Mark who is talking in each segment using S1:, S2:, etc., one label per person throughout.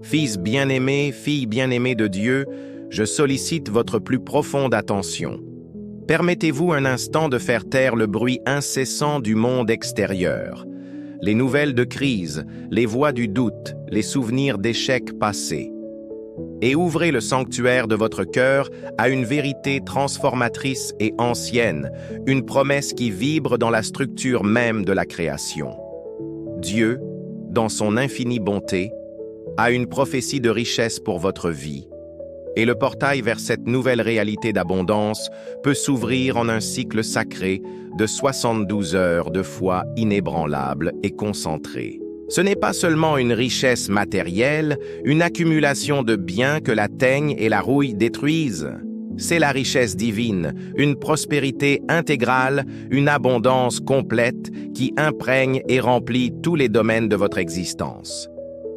S1: Fils bien-aimé, fille bien-aimée de Dieu, je sollicite votre plus profonde attention. Permettez-vous un instant de faire taire le bruit incessant du monde extérieur, les nouvelles de crise, les voix du doute, les souvenirs d'échecs passés. Et ouvrez le sanctuaire de votre cœur à une vérité transformatrice et ancienne, une promesse qui vibre dans la structure même de la création. Dieu, dans son infinie bonté, a une prophétie de richesse pour votre vie, et le portail vers cette nouvelle réalité d'abondance peut s'ouvrir en un cycle sacré de 72 heures de foi inébranlable et concentrée. Ce n'est pas seulement une richesse matérielle, une accumulation de biens que la teigne et la rouille détruisent. C'est la richesse divine, une prospérité intégrale, une abondance complète qui imprègne et remplit tous les domaines de votre existence.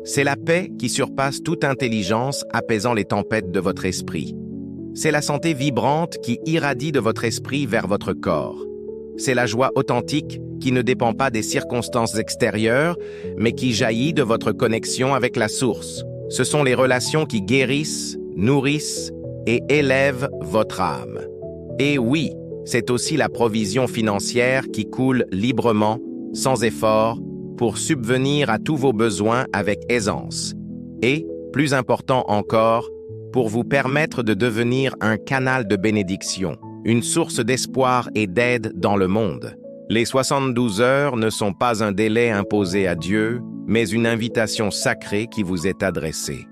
S1: C'est la paix qui surpasse toute intelligence, apaisant les tempêtes de votre esprit. C'est la santé vibrante qui irradie de votre esprit vers votre corps. C'est la joie authentique qui ne dépend pas des circonstances extérieures, mais qui jaillit de votre connexion avec la source. Ce sont les relations qui guérissent, nourrissent et élèvent votre âme. Et oui, c'est aussi la provision financière qui coule librement, sans effort, pour subvenir à tous vos besoins avec aisance. Et, plus important encore, pour vous permettre de devenir un canal de bénédiction, une source d'espoir et d'aide dans le monde. Les 72 heures ne sont pas un délai imposé à Dieu, mais une invitation sacrée qui vous est adressée.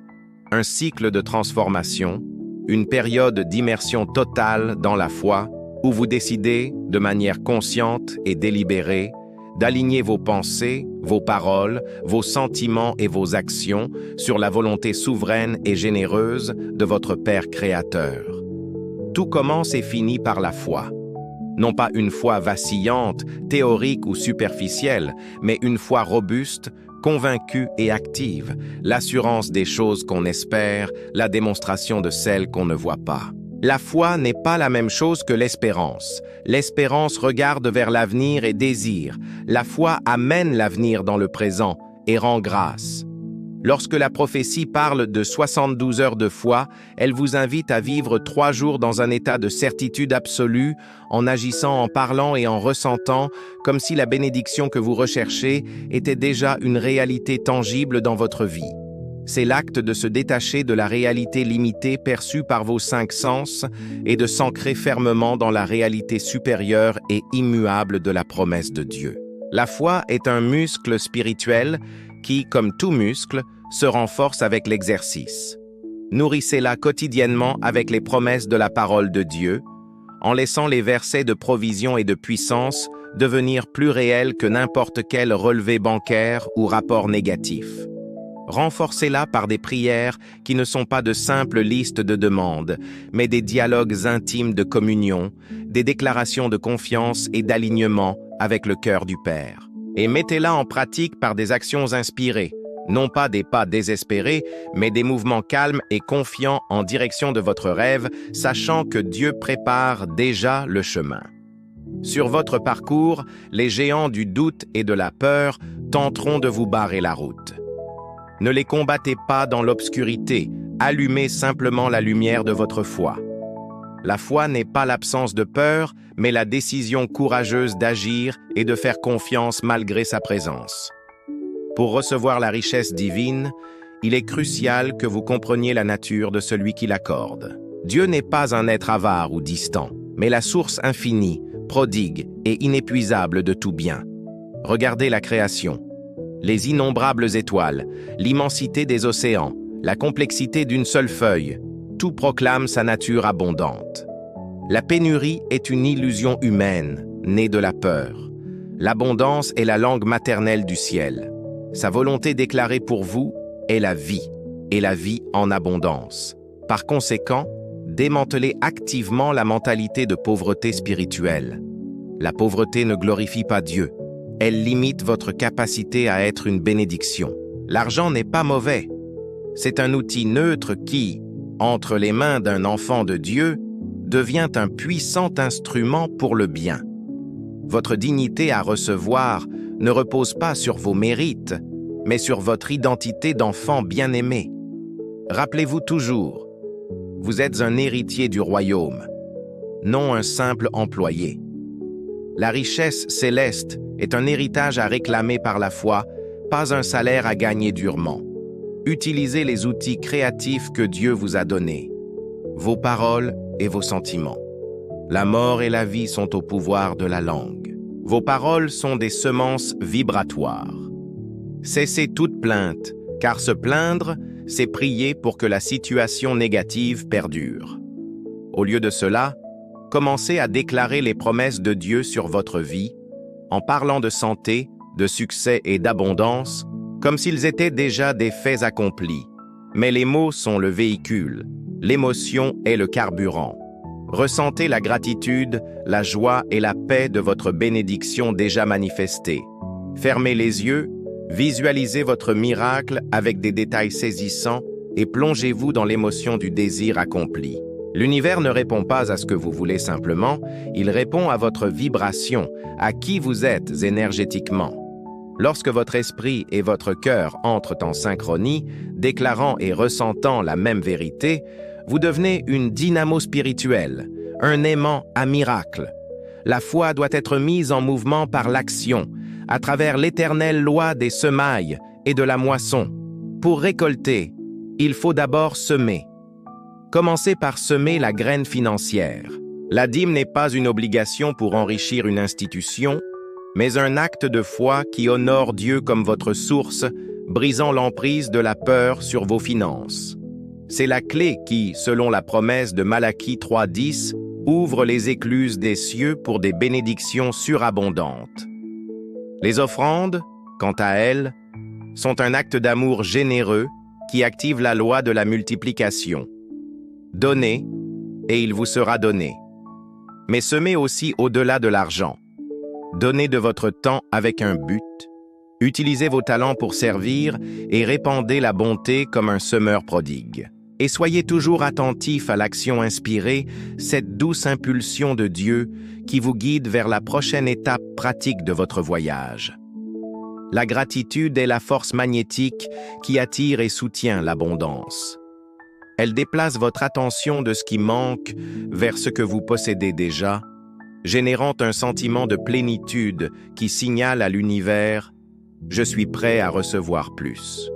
S1: Un cycle de transformation, une période d'immersion totale dans la foi, où vous décidez, de manière consciente et délibérée, d'aligner vos pensées, vos paroles, vos sentiments et vos actions sur la volonté souveraine et généreuse de votre Père créateur. Tout commence et finit par la foi. Non pas une foi vacillante, théorique ou superficielle, mais une foi robuste, convaincue et active, l'assurance des choses qu'on espère, la démonstration de celles qu'on ne voit pas. La foi n'est pas la même chose que l'espérance. L'espérance regarde vers l'avenir et désire. La foi amène l'avenir dans le présent et rend grâce. Lorsque la prophétie parle de 72 heures de foi, elle vous invite à vivre 3 jours dans un état de certitude absolue, en agissant, en parlant et en ressentant, comme si la bénédiction que vous recherchez était déjà une réalité tangible dans votre vie. C'est l'acte de se détacher de la réalité limitée perçue par vos 5 sens et de s'ancrer fermement dans la réalité supérieure et immuable de la promesse de Dieu. La foi est un muscle spirituel qui, comme tout muscle, se renforce avec l'exercice. Nourrissez-la quotidiennement avec les promesses de la parole de Dieu, en laissant les versets de provision et de puissance devenir plus réels que n'importe quel relevé bancaire ou rapport négatif. Renforcez-la par des prières qui ne sont pas de simples listes de demandes, mais des dialogues intimes de communion, des déclarations de confiance et d'alignement avec le cœur du Père. Et mettez-la en pratique par des actions inspirées, non pas des pas désespérés, mais des mouvements calmes et confiants en direction de votre rêve, sachant que Dieu prépare déjà le chemin. Sur votre parcours, les géants du doute et de la peur tenteront de vous barrer la route. Ne les combattez pas dans l'obscurité, allumez simplement la lumière de votre foi. La foi n'est pas l'absence de peur, mais la décision courageuse d'agir et de faire confiance malgré sa présence. Pour recevoir la richesse divine, il est crucial que vous compreniez la nature de celui qui l'accorde. Dieu n'est pas un être avare ou distant, mais la source infinie, prodigue et inépuisable de tout bien. Regardez la création. Les innombrables étoiles, l'immensité des océans, la complexité d'une seule feuille, tout proclame sa nature abondante. La pénurie est une illusion humaine, née de la peur. L'abondance est la langue maternelle du ciel. Sa volonté déclarée pour vous est la vie, et la vie en abondance. Par conséquent, démantelez activement la mentalité de pauvreté spirituelle. La pauvreté ne glorifie pas Dieu. Elle limite votre capacité à être une bénédiction. L'argent n'est pas mauvais. C'est un outil neutre qui, entre les mains d'un enfant de Dieu, devient un puissant instrument pour le bien. Votre dignité à recevoir ne repose pas sur vos mérites, mais sur votre identité d'enfant bien-aimé. Rappelez-vous toujours, vous êtes un héritier du royaume, non un simple employé. La richesse céleste est un héritage à réclamer par la foi, pas un salaire à gagner durement. Utilisez les outils créatifs que Dieu vous a donnés, vos paroles et vos sentiments. La mort et la vie sont au pouvoir de la langue. Vos paroles sont des semences vibratoires. Cessez toute plainte, car se plaindre, c'est prier pour que la situation négative perdure. Au lieu de cela, commencez à déclarer les promesses de Dieu sur votre vie, en parlant de santé, de succès et d'abondance, comme s'ils étaient déjà des faits accomplis. Mais les mots sont le véhicule, l'émotion est le carburant. Ressentez la gratitude, la joie et la paix de votre bénédiction déjà manifestée. Fermez les yeux, visualisez votre miracle avec des détails saisissants et plongez-vous dans l'émotion du désir accompli. L'univers ne répond pas à ce que vous voulez simplement, il répond à votre vibration, à qui vous êtes énergétiquement. Lorsque votre esprit et votre cœur entrent en synchronie, déclarant et ressentant la même vérité, vous devenez une dynamo spirituelle, un aimant à miracle. La foi doit être mise en mouvement par l'action, à travers l'éternelle loi des semailles et de la moisson. Pour récolter, il faut d'abord semer. Commencez par semer la graine financière. La dîme n'est pas une obligation pour enrichir une institution, mais un acte de foi qui honore Dieu comme votre source, brisant l'emprise de la peur sur vos finances. C'est la clé qui, selon la promesse de Malachie 3:10, ouvre les écluses des cieux pour des bénédictions surabondantes. Les offrandes, quant à elles, sont un acte d'amour généreux qui active la loi de la multiplication. Donnez, et il vous sera donné. Mais semez aussi au-delà de l'argent. Donnez de votre temps avec un but. Utilisez vos talents pour servir et répandez la bonté comme un semeur prodigue. Et soyez toujours attentifs à l'action inspirée, cette douce impulsion de Dieu qui vous guide vers la prochaine étape pratique de votre voyage. La gratitude est la force magnétique qui attire et soutient l'abondance. Elle déplace votre attention de ce qui manque vers ce que vous possédez déjà, générant un sentiment de plénitude qui signale à l'univers « Je suis prêt à recevoir plus ».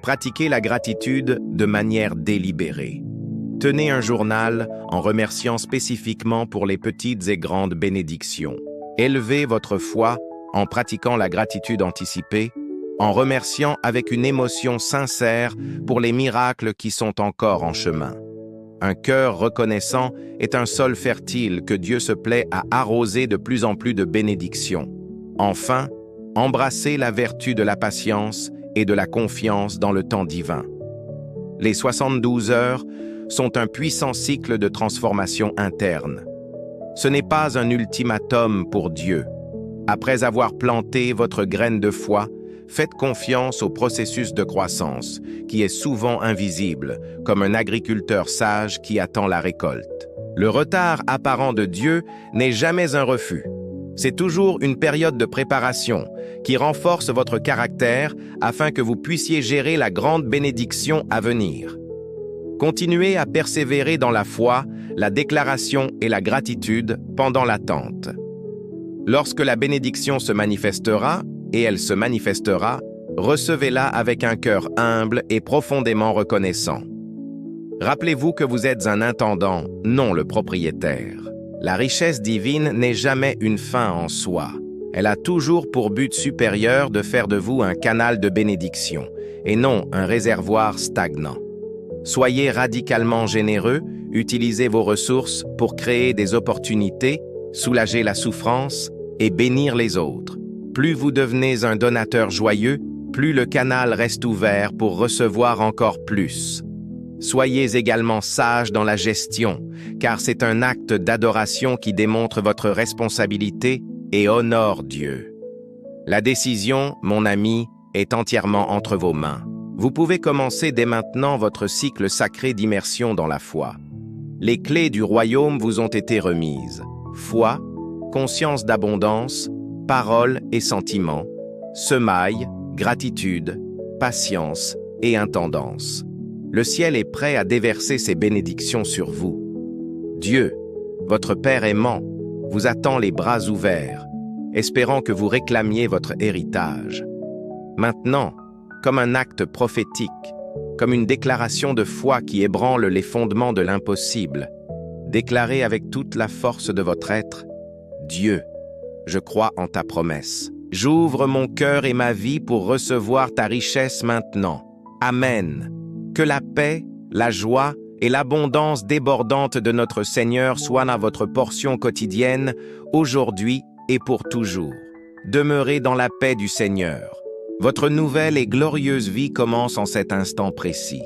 S1: Pratiquez la gratitude de manière délibérée. Tenez un journal en remerciant spécifiquement pour les petites et grandes bénédictions. Élevez votre foi en pratiquant la gratitude anticipée, en remerciant avec une émotion sincère pour les miracles qui sont encore en chemin. Un cœur reconnaissant est un sol fertile que Dieu se plaît à arroser de plus en plus de bénédictions. Enfin, embrassez la vertu de la patience et de la confiance dans le temps divin. Les 72 heures sont un puissant cycle de transformation interne. Ce n'est pas un ultimatum pour Dieu. Après avoir planté votre graine de foi, faites confiance au processus de croissance, qui est souvent invisible, comme un agriculteur sage qui attend la récolte. Le retard apparent de Dieu n'est jamais un refus. C'est toujours une période de préparation qui renforce votre caractère afin que vous puissiez gérer la grande bénédiction à venir. Continuez à persévérer dans la foi, la déclaration et la gratitude pendant l'attente. Lorsque la bénédiction se manifestera, et elle se manifestera, recevez-la avec un cœur humble et profondément reconnaissant. Rappelez-vous que vous êtes un intendant, non le propriétaire. La richesse divine n'est jamais une fin en soi. Elle a toujours pour but supérieur de faire de vous un canal de bénédiction, et non un réservoir stagnant. Soyez radicalement généreux, utilisez vos ressources pour créer des opportunités, soulager la souffrance et bénir les autres. Plus vous devenez un donateur joyeux, plus le canal reste ouvert pour recevoir encore plus. Soyez également sage dans la gestion, car c'est un acte d'adoration qui démontre votre responsabilité et honore Dieu. La décision, mon ami, est entièrement entre vos mains. Vous pouvez commencer dès maintenant votre cycle sacré d'immersion dans la foi. Les clés du royaume vous ont été remises. Foi, conscience d'abondance, paroles et sentiments, semailles, gratitude, patience et intendance. Le ciel est prêt à déverser ses bénédictions sur vous. Dieu, votre Père aimant, vous attend les bras ouverts, espérant que vous réclamiez votre héritage. Maintenant, comme un acte prophétique, comme une déclaration de foi qui ébranle les fondements de l'impossible, déclarez avec toute la force de votre être: Dieu, je crois en ta promesse. J'ouvre mon cœur et ma vie pour recevoir ta richesse maintenant. Amen. Que la paix, la joie et l'abondance débordante de notre Seigneur soient à votre portion quotidienne, aujourd'hui et pour toujours. Demeurez dans la paix du Seigneur. Votre nouvelle et glorieuse vie commence en cet instant précis.